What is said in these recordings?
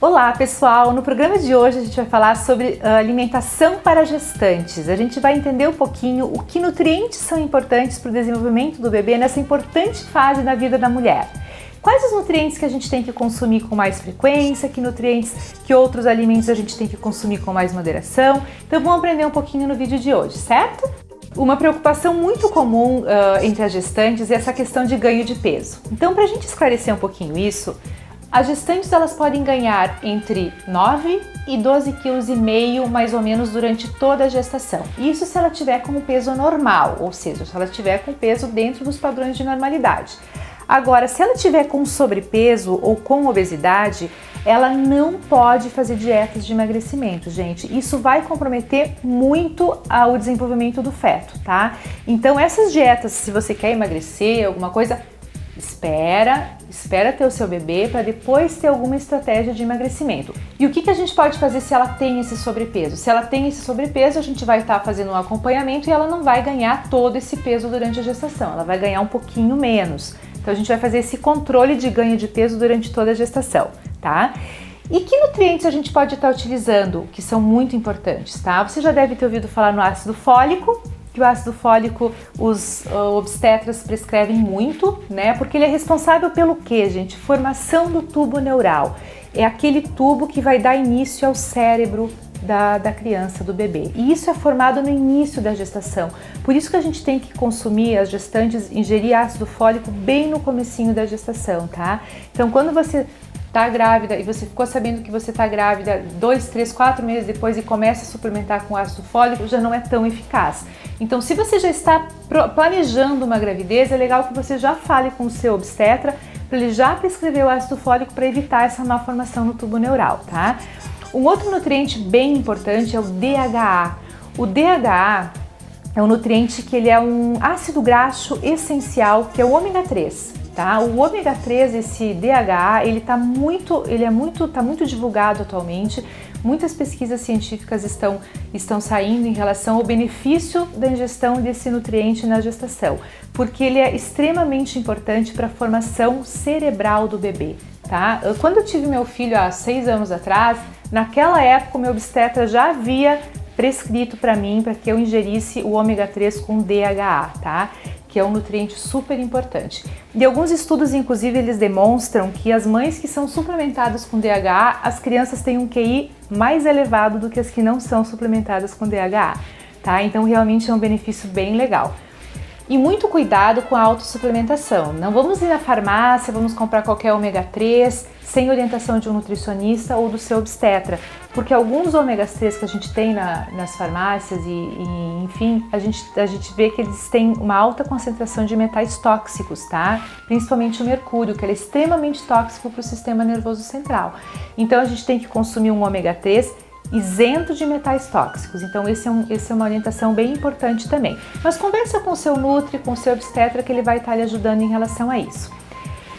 Olá pessoal, no programa de hoje a gente vai falar sobre alimentação para gestantes. A gente vai entender um pouquinho o que nutrientes são importantes para o desenvolvimento do bebê nessa importante fase da vida da mulher. Quais os nutrientes que a gente tem que consumir com mais frequência, que nutrientes, que outros alimentos a gente tem que consumir com mais moderação. Então vamos aprender um pouquinho no vídeo de hoje, certo? Uma preocupação muito comum entre as gestantes é essa questão de ganho de peso. Então, para a gente esclarecer um pouquinho isso, as gestantes elas podem ganhar entre 9 e 12,5 kg mais ou menos durante toda a gestação. Isso se ela tiver com o peso normal, ou seja, se ela tiver com o peso dentro dos padrões de normalidade. Agora, se ela tiver com sobrepeso ou com obesidade, ela não pode fazer dietas de emagrecimento, gente. Isso vai comprometer muito o desenvolvimento do feto, tá? Então, essas dietas, se você quer emagrecer, alguma coisa, espera ter o seu bebê para depois ter alguma estratégia de emagrecimento. E o que a gente pode fazer se ela tem esse sobrepeso? Se ela tem esse sobrepeso, a gente vai estar fazendo um acompanhamento e ela não vai ganhar todo esse peso durante a gestação, ela vai ganhar um pouquinho menos. Então a gente vai fazer esse controle de ganho de peso durante toda a gestação, tá? E que nutrientes a gente pode estar utilizando que são muito importantes, tá? Você já deve ter ouvido falar no ácido fólico, que o ácido fólico os obstetras prescrevem muito, né? Porque ele é responsável pelo quê, gente? Formação do tubo neural. É aquele tubo que vai dar início ao cérebro da criança, do bebê. E isso é formado no início da gestação. Por isso que a gente tem que consumir, as gestantes, ingerir ácido fólico bem no comecinho da gestação, tá? Então, quando você tá grávida e você ficou sabendo que você tá grávida 2, 3, 4 meses depois e começa a suplementar com ácido fólico, já não é tão eficaz. Então, se você já está planejando uma gravidez, é legal que você já fale com o seu obstetra para ele já prescrever o ácido fólico para evitar essa má formação no tubo neural, tá? Um outro nutriente bem importante é o DHA. O DHA é um nutriente que ele é um ácido graxo essencial, que é o ômega 3. Tá? O ômega 3, esse DHA, tá muito divulgado atualmente. Muitas pesquisas científicas estão saindo em relação ao benefício da ingestão desse nutriente na gestação, porque ele é extremamente importante para a formação cerebral do bebê. Tá? Quando eu tive meu filho há 6 anos atrás, naquela época o meu obstetra já havia prescrito para mim para que eu ingerisse o ômega 3 com DHA, tá? Que é um nutriente super importante. E alguns estudos, inclusive, eles demonstram que as mães que são suplementadas com DHA, as crianças têm um QI mais elevado do que as que não são suplementadas com DHA, tá? Então, realmente é um benefício bem legal. E muito cuidado com a autossuplementação. Não vamos ir na farmácia, vamos comprar qualquer ômega 3 sem orientação de um nutricionista ou do seu obstetra, porque alguns ômegas 3 que a gente tem nas farmácias enfim, a gente vê que eles têm uma alta concentração de metais tóxicos, tá? Principalmente o mercúrio, que ele é extremamente tóxico para o sistema nervoso central. Então a gente tem que consumir um ômega 3 isento de metais tóxicos. Então esse é uma orientação bem importante também. Mas conversa com o seu nutri, com o seu obstetra, que ele vai estar lhe ajudando em relação a isso.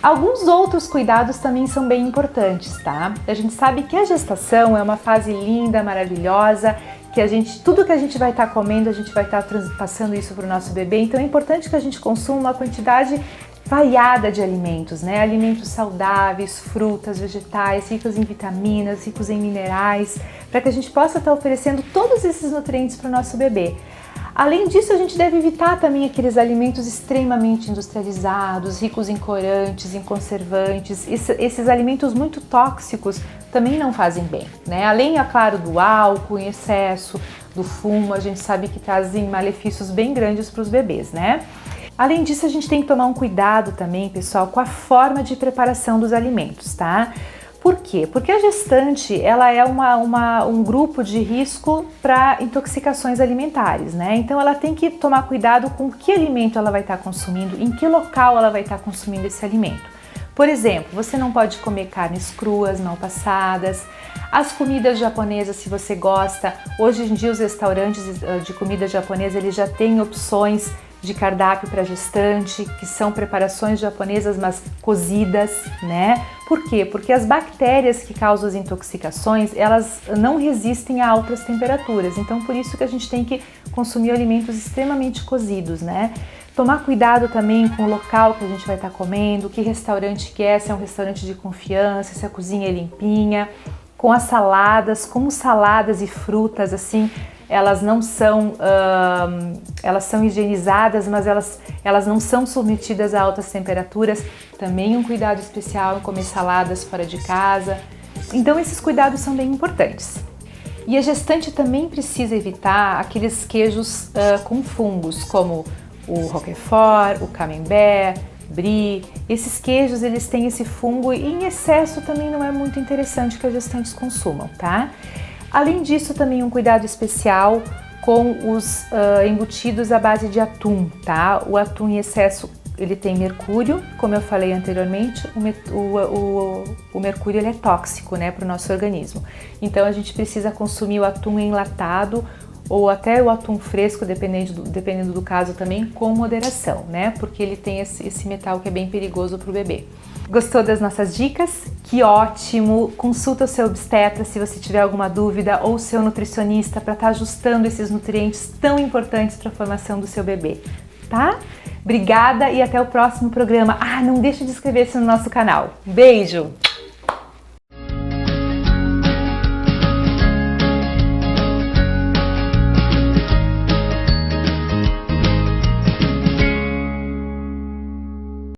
Alguns outros cuidados também são bem importantes, tá? A gente sabe que a gestação é uma fase linda, maravilhosa, que tudo que a gente vai estar comendo, a gente vai estar passando isso para o nosso bebê. Então é importante que a gente consuma uma quantidade variada de alimentos, né? Alimentos saudáveis, frutas, vegetais, ricos em vitaminas, ricos em minerais, para que a gente possa estar oferecendo todos esses nutrientes para o nosso bebê. Além disso, a gente deve evitar também aqueles alimentos extremamente industrializados, ricos em corantes, em conservantes. Esses alimentos muito tóxicos também não fazem bem, né? Além, é claro, do álcool em excesso, do fumo, a gente sabe que trazem malefícios bem grandes para os bebês, né? Além disso, a gente tem que tomar um cuidado também, pessoal, com a forma de preparação dos alimentos, tá? Por quê? Porque a gestante, ela é um grupo de risco para intoxicações alimentares, né? Então ela tem que tomar cuidado com que alimento ela vai estar consumindo, em que local ela vai estar consumindo esse alimento. Por exemplo, você não pode comer carnes cruas, mal passadas. As comidas japonesas, se você gosta, hoje em dia os restaurantes de comida japonesa, eles já têm opções de cardápio para gestante, que são preparações japonesas, mas cozidas, né? Por quê? Porque as bactérias que causam as intoxicações, elas não resistem a altas temperaturas. Então, por isso que a gente tem que consumir alimentos extremamente cozidos, né? Tomar cuidado também com o local que a gente vai estar comendo, que restaurante que é, se é um restaurante de confiança, se a cozinha é limpinha, com as saladas, como saladas e frutas, assim, elas não são, elas são higienizadas, mas elas não são submetidas a altas temperaturas. Também um cuidado especial em comer saladas fora de casa. Então esses cuidados são bem importantes. E a gestante também precisa evitar aqueles queijos com fungos, como o Roquefort, o Camembert, Brie. Esses queijos, eles têm esse fungo e em excesso também não é muito interessante que as gestantes consumam, tá? Além disso, também um cuidado especial com os embutidos à base de atum, tá? O atum em excesso, ele tem mercúrio, como eu falei anteriormente, o mercúrio ele é tóxico, né, para o nosso organismo. Então a gente precisa consumir o atum enlatado ou até o atum fresco, dependendo do caso também, com moderação, né? Porque ele tem esse metal que é bem perigoso para o bebê. Gostou das nossas dicas? Que ótimo! Consulta o seu obstetra se você tiver alguma dúvida ou o seu nutricionista para estar ajustando esses nutrientes tão importantes para a formação do seu bebê, tá? Obrigada e até o próximo programa. Ah, não deixe de inscrever-se no nosso canal. Beijo!